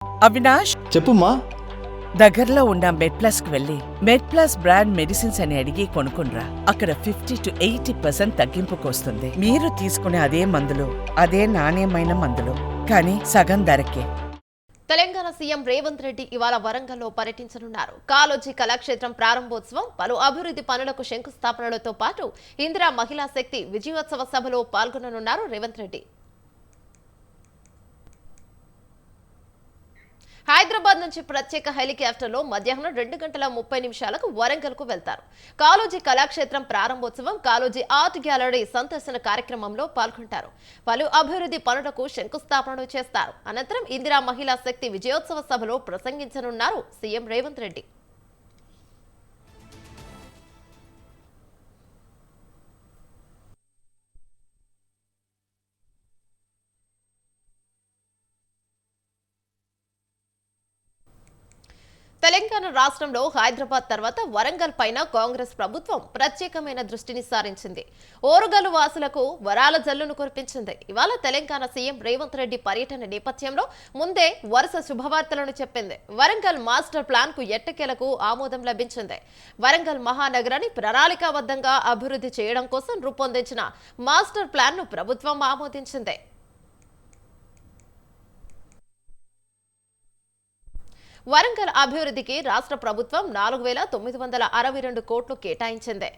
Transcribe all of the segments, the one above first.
అవినాష్, చెప్పుమ్మా. దగ్గరలో ఉన్న మెడ్ప్లస్కి వెళ్ళి మెడ్ప్లస్ బ్రాండ్ మెడిసిన్స్ అని అడిగి కొనుక్కునరా. అక్కడ 50 to 80% తగ్గింపుకు వస్తుంది. మీరు తీసుకునే అదే మందులు, అదే నాణ్యమైన మందులు, కానీ సగం ధరకే. తెలంగాణ సీఎం రేవంత్ రెడ్డి ఇవాళ వరంగల్లో పర్యటించనున్నారు. కాళోజీ కళాక్షేత్రం ప్రారంభోత్సవం, పలు అభివృద్ధి పనులకు శంకుస్థాపనలతో పాటు ఇందిరా మహిళా శక్తి విజయోత్సవ సభలో పాల్గొననున్నారు రేవంత్ రెడ్డి. హైదరాబాద్ నుంచి ప్రత్యేక హెలికాప్టర్లో మధ్యాహ్నం 2:30 వరంగల్కు వెళ్తారు. కాళోజీ కళాక్షేత్రం ప్రారంభోత్సవం, కాళోజీ ఆర్ట్ గ్యాలరీ సందర్శన కార్యక్రమంలో పాల్గొంటారు. పలు అభివృద్ధి పనులకు శంకుస్థాపనలు చేస్తారు. అనంతరం ఇందిరా మహిళా శక్తి విజయోత్సవ సభలో ప్రసంగించనున్నారు సీఎం రేవంత్ రెడ్డి. తెలంగాణ రాష్ట్రంలో హైదరాబాద్ తర్వాత వరంగల్ పైన కాంగ్రెస్ ప్రభుత్వం ప్రత్యేకమైన దృష్టిని సారించింది. ఓరుగల్లు వాసులకు వరాల జల్లును కురిపించింది. ఇవాళ తెలంగాణ సీఎం రేవంత్ రెడ్డి పర్యటన నేపథ్యంలో ముందే వరుస శుభవార్తలను చెప్పింది. వరంగల్ మాస్టర్ ప్లాన్ కు ఎట్టకేలకు ఆమోదం లభించింది. వరంగల్ మహానగరాన్ని ప్రణాళికాబద్ధంగా అభివృద్ధి చేయడం కోసం రూపొందించిన మాస్టర్ ప్లాన్ ను ప్రభుత్వం ఆమోదించింది. వరంగల్ అభివృద్ధికి రాష్ట్ర ప్రభుత్వం 4,962 కోట్లు కేటాయించింది.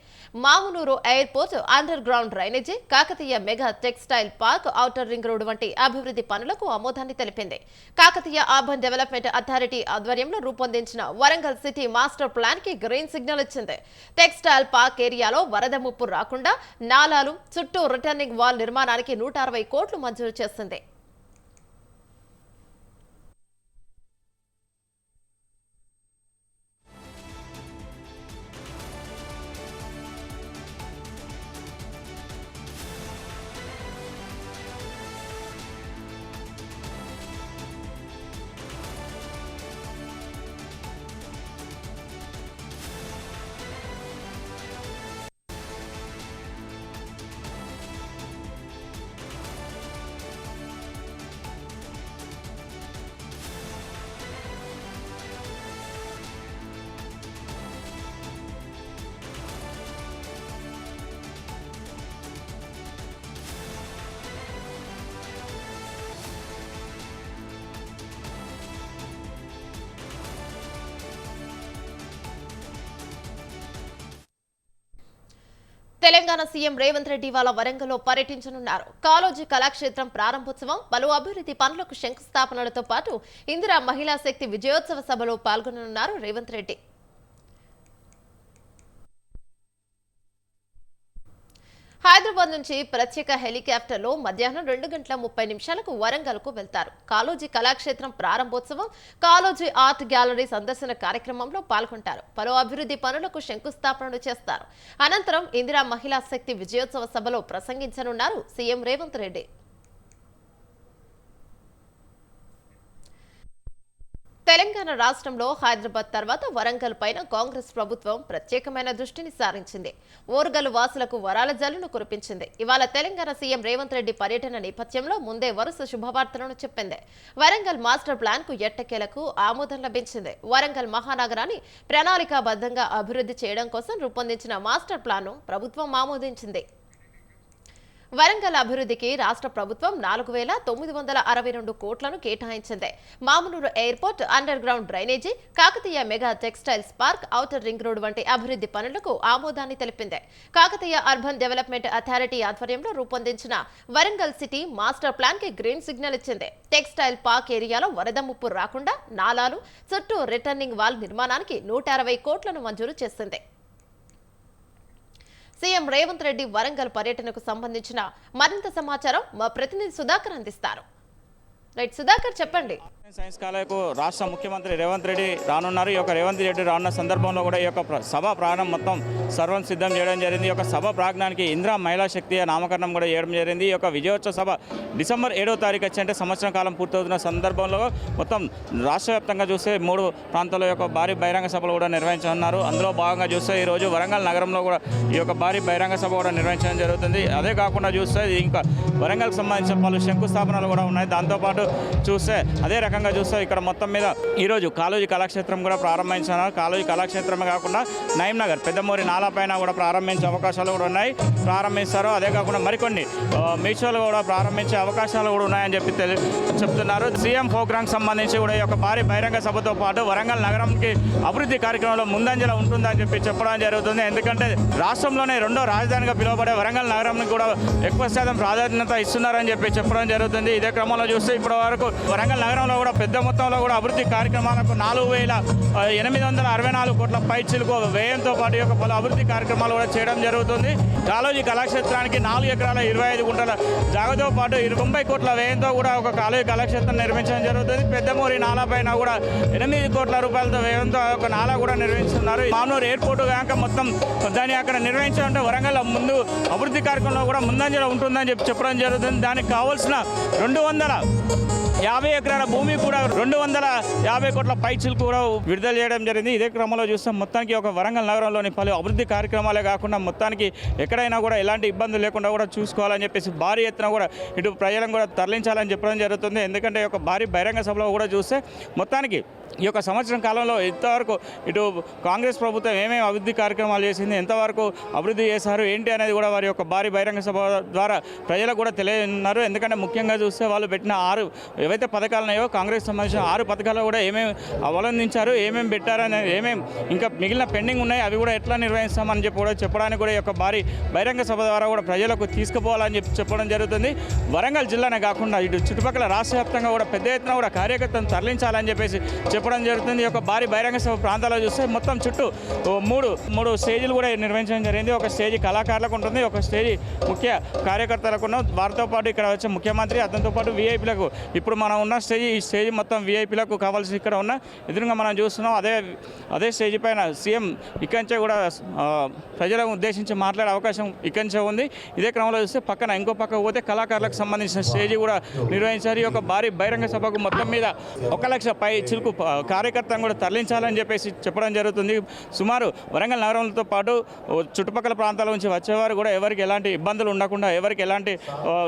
Mamnoor airport, under ground drainage, Kakatiya mega textile park, outer ring road వంటి అభివృద్ధి పనులకు ఆమోదాన్ని తెలిపింది. కాకతీయ అర్బన్ డెవలప్మెంట్ అథారిటీ ఆధ్వర్యంలో రూపొందించిన వరంగల్ సిటీ మాస్టర్ ప్లాన్ కి గ్రీన్ సిగ్నల్ ఇచ్చింది. టెక్స్టైల్ పార్క్ ఏరియాలో వరద ముప్పు రాకుండా నాలాలు చుట్టూ రిటర్నింగ్ వాల్ నిర్మాణానికి 160 కోట్లు మంజూరు చేసింది. తెలంగాణ సీఎం రేవంత్ రెడ్డి ఇవాళ వరంగల్లో పర్యటించనున్నారు. కాళోజీ కళాక్షేత్రం ప్రారంభోత్సవం, పలు అభివృద్ధి పనులకు శంకుస్థాపనలతో పాటు ఇందిరా మహిళా శక్తి విజయోత్సవ సభలో పాల్గొననున్నారు రేవంత్ రెడ్డి. హైదరాబాద్ నుంచి ప్రత్యేక హెలికాప్టర్లో మధ్యాహ్నం 2:30 వరంగల్కు వెళ్తారు. కాళోజీ కళాక్షేత్రం ప్రారంభోత్సవం, కాళోజీ ఆర్ట్ గ్యాలరీ సందర్శన కార్యక్రమంలో పాల్గొంటారు. పలు అభివృద్ధి పనులకు శంకుస్థాపనలు చేస్తారు. అనంతరం ఇందిరా మహిళా శక్తి విజయోత్సవ సభలో ప్రసంగించనున్నారు సీఎం రేవంత్ రెడ్డి. తెలంగాణ రాష్ట్రంలో హైదరాబాద్ తర్వాత వరంగల్ పైన కాంగ్రెస్ ప్రభుత్వం ప్రత్యేకమైన దృష్టిని సారించింది. ఓరుగల్లు వాసులకు వరాల జల్లును కురిపించింది. ఇవాళ తెలంగాణ సీఎం రేవంత్ రెడ్డి పర్యటన నేపథ్యంలో ముందే వరుస శుభవార్తలను చెప్పింది. వరంగల్ మాస్టర్ ప్లాన్ కు ఎట్టకేలకు ఆమోదం లభించింది. వరంగల్ మహానగరాన్ని ప్రణాళికాబద్ధంగా అభివృద్ధి చేయడం కోసం రూపొందించిన మాస్టర్ ప్లాన్ ను ప్రభుత్వం ఆమోదించింది. వరంగల్ అభివృద్ధికి రాష్ట్ర ప్రభుత్వం 4,962 కోట్లను కేటాయించింది. Mamnoor airport, under ground drainage, Kakatiya mega textiles park, outer ring road వంటి అభివృద్ధి పనులకు ఆమోదాన్ని తెలిపింది. కాకతీయ అర్బన్ డెవలప్మెంట్ అథారిటీ ఆధ్వర్యంలో రూపొందించిన వరంగల్ సిటీ మాస్టర్ ప్లాన్ కి గ్రీన్ సిగ్నల్ ఇచ్చింది. టెక్స్టైల్ పార్క్ ఏరియాలో వరద ముప్పు రాకుండా నాలాలు చుట్టూ రిటర్నింగ్ వాల్ నిర్మాణానికి 160 కోట్లను మంజూరు చేసింది. సీఎం రేవంత్ రెడ్డి వరంగల్ పర్యటనకు సంబంధించిన మరింత సమాచారం మా ప్రతినిధి సుధాకర్ అందిస్తారు. రైట్ సుధాకర్, చెప్పండి. సైన్స్ కాలేజీకు రాష్ట్ర ముఖ్యమంత్రి రేవంత్ రెడ్డి రానున్నారు. ఈ యొక్క రేవంత్ రెడ్డి రానున్న సందర్భంలో కూడా ఈ యొక్క సభ ప్రారంభం మొత్తం సర్వం సిద్ధం చేయడం జరిగింది. ఈ యొక్క సభ ప్రాంగణానికి ఇందిరా మహిళా శక్తి నామకరణం కూడా చేయడం జరిగింది. ఈ యొక్క విజయోత్సవ సభ డిసెంబర్ 7వ తారీఖు వచ్చి అంటే సంవత్సరం కాలం పూర్తవుతున్న సందర్భంలో మొత్తం రాష్ట్ర వ్యాప్తంగా చూస్తే 3 ప్రాంతాల యొక్క భారీ బహిరంగ సభలు కూడా నిర్వహించనున్నారు. అందులో భాగంగా చూస్తే ఈరోజు వరంగల్ నగరంలో కూడా ఈ యొక్క భారీ బహిరంగ సభ కూడా నిర్వహించడం జరుగుతుంది. అదే కాకుండా చూస్తే ఇంకా వరంగల్కి సంబంధించిన పలు శంకుస్థాపనలు కూడా ఉన్నాయి. దాంతోపాటు చూస్తే అదే రకంగా అదేవిధంగా చూస్తే ఇక్కడ మొత్తం మీద ఈరోజు కాళోజీ కళాక్షేత్రం కూడా ప్రారంభించారు. కాళోజీ కళాక్షేత్రమే కాకుండా నయీం నగర్ పెద్దమూరి నాలా పైన కూడా ప్రారంభించే అవకాశాలు కూడా ఉన్నాయి, ప్రారంభిస్తారు. అదే కాకుండా మరికొన్ని మీషోలు కూడా ప్రారంభించే అవకాశాలు కూడా ఉన్నాయని చెప్పి చెప్తున్నారు. సీఎం ప్రోగ్రాంకి సంబంధించి కూడా ఈ యొక్క భారీ బహిరంగ సభతో పాటు వరంగల్ నగరంకి అభివృద్ధి కార్యక్రమంలో ముందంజలో ఉంటుందని చెప్పి చెప్పడం జరుగుతుంది. ఎందుకంటే రాష్ట్రంలోనే రెండో రాజధానిగా పిలువబడే వరంగల్ నగరానికి కూడా ఎక్కువ శాతం ప్రాధాన్యత ఇస్తున్నారని చెప్పి చెప్పడం జరుగుతుంది. ఇదే క్రమంలో చూస్తే ఇప్పటి వరకు వరంగల్ నగరంలో కూడా పెద్ద మొత్తంలో కూడా అభివృద్ధి కార్యక్రమాలకు 4,864 కోట్ల పైచిలకు వ్యయంతో పాటు యొక్క పలు అభివృద్ధి కార్యక్రమాలు కూడా చేయడం జరుగుతుంది. కాళోజీ కళాక్షేత్రానికి 4 ఎకరాల 25 గుంటల జాగతో పాటు 90 కోట్ల వ్యయంతో కూడా ఒక కాళోజీ కళాక్షేత్రం నిర్మించడం జరుగుతుంది. పెద్దమూరి నాలా పైన కూడా 8 కోట్ల రూపాయలతో వ్యయంతో ఒక నాలా కూడా నిర్వహిస్తున్నారు. మానూరు ఎయిర్పోర్ట్ కనుక మొత్తం దాన్ని అక్కడ నిర్వహించాలంటే వరంగల్ ముందు అభివృద్ధి కార్యక్రమంలో కూడా ముందంజలో ఉంటుందని చెప్పి చెప్పడం జరుగుతుంది. దానికి కావాల్సిన 250 ఎకరాల భూమి కూడా 250 కోట్ల పైచిలకు కూడా విడుదల చేయడం జరిగింది. ఇదే క్రమంలో చూస్తే మొత్తానికి ఒక వరంగల్ నగరంలోని పలు అభివృద్ధి కార్యక్రమాలే కాకుండా మొత్తానికి ఎక్కడైనా కూడా ఎలాంటి ఇబ్బందులు లేకుండా కూడా చూసుకోవాలని చెప్పేసి భారీ ఎత్తున కూడా ఇటు ప్రజలను కూడా తరలించాలని చెప్పడం జరుగుతుంది. ఎందుకంటే ఈ యొక్క భారీ బహిరంగ సభలో కూడా చూస్తే మొత్తానికి ఈ యొక్క సంవత్సరం కాలంలో ఎంతవరకు ఇటు కాంగ్రెస్ ప్రభుత్వం ఏమేమి అభివృద్ధి కార్యక్రమాలు చేసింది, ఎంతవరకు అభివృద్ధి చేశారు ఏంటి అనేది కూడా వారి యొక్క భారీ బహిరంగ సభ ద్వారా ప్రజలకు కూడా తెలియనున్నారు. ఎందుకంటే ముఖ్యంగా చూస్తే వాళ్ళు పెట్టిన 6 ఏవైతే పథకాలు ఉన్నాయో కాంగ్రెస్ సంబంధించిన 6 పథకాలు కూడా ఏమేమి అవలంబించారు, ఏమేమి పెట్టారు అనేది, ఏమేమి ఇంకా మిగిలిన పెండింగ్ ఉన్నాయి అవి కూడా ఎట్లా నిర్వహిస్తామని చెప్పి కూడా చెప్పడానికి కూడా ఈ యొక్క భారీ బహిరంగ సభ ద్వారా కూడా ప్రజలకు తీసుకుపోవాలని చెప్పి చెప్పడం జరుగుతుంది. వరంగల్ జిల్లానే కాకుండా ఇటు చుట్టుపక్కల రాష్ట్ర వ్యాప్తంగా కూడా పెద్ద ఎత్తున కూడా కార్యకర్తలను తరలించాలని చెప్పేసి చెప్పడం జరుగుతుంది. ఈ యొక్క భారీ బహిరంగ సభ ప్రాంతాల్లో చూస్తే మొత్తం చుట్టూ మూడు స్టేజీలు కూడా నిర్వహించడం జరిగింది. ఒక స్టేజీ కళాకారులకు ఉంటుంది, ఒక స్టేజీ ముఖ్య కార్యకర్తలకు ఉన్న, వారితో పాటు ఇక్కడ వచ్చే ముఖ్యమంత్రి, అతనితో పాటు వీఐపీలకు, ఇప్పుడు మనం ఉన్న స్టేజీ ఈ స్టేజీ మొత్తం వీఐపీలకు కావాల్సి ఇక్కడ ఉన్న ఎదురుగా మనం చూస్తున్నాం. అదే స్టేజీ పైన సీఎం ఇక్కడి కూడా ప్రజలను ఉద్దేశించి మాట్లాడే అవకాశం ఇక్కడి ఉంది. ఇదే క్రమంలో చూస్తే పక్కన ఇంకో పక్క పోతే కళాకారులకు సంబంధించిన స్టేజీ కూడా నిర్వహించారు. ఈ యొక్క భారీ బహిరంగ సభకు మొత్తం మీద 1 లక్ష పై చిలుకు కార్యకర్తలను కూడా తరలించాలని చెప్పేసి చెప్పడం జరుగుతుంది. సుమారు వరంగల్ నగరంతో పాటు చుట్టుపక్కల ప్రాంతాల నుంచి వచ్చేవారు కూడా ఎవరికి ఎలాంటి ఇబ్బందులు ఉండకుండా, ఎవరికి ఎలాంటి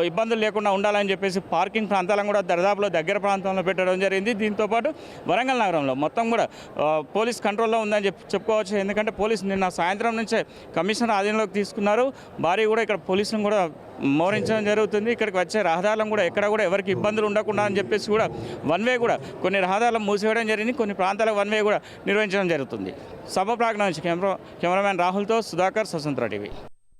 ఇబ్బందులు లేకుండా ఉండాలని చెప్పేసి పార్కింగ్ ప్రాంతాలను కూడా దరిదాపులో దగ్గర ప్రాంతంలో పెట్టడం జరిగింది. దీంతోపాటు వరంగల్ నగరంలో మొత్తం కూడా పోలీస్ కంట్రోల్లో ఉందని చెప్పుకోవచ్చు. ఎందుకంటే పోలీసు నిన్న సాయంత్రం నుంచే కమిషనర్ ఆధీనంలోకి తీసుకున్నారు. భారీ కూడా ఇక్కడ పోలీసులను కూడా మోహరించడం జరుగుతుంది. ఇక్కడికి వచ్చే రహదారులను కూడా ఎక్కడ కూడా ఎవరికి ఇబ్బందులు ఉండకుండా అని చెప్పేసి కూడా 1 వే కూడా కొన్ని రహదారులను మూసివేయడం జరిగింది, కొన్ని ప్రాంతాలకు 1 వే కూడా నిర్వహించడం జరుగుతుంది. సభ ప్రాంగణం నుంచి కెమెరామ్యాన్ రాహుల్తో సుధాకర్, స్వతంత్ర టీవీ.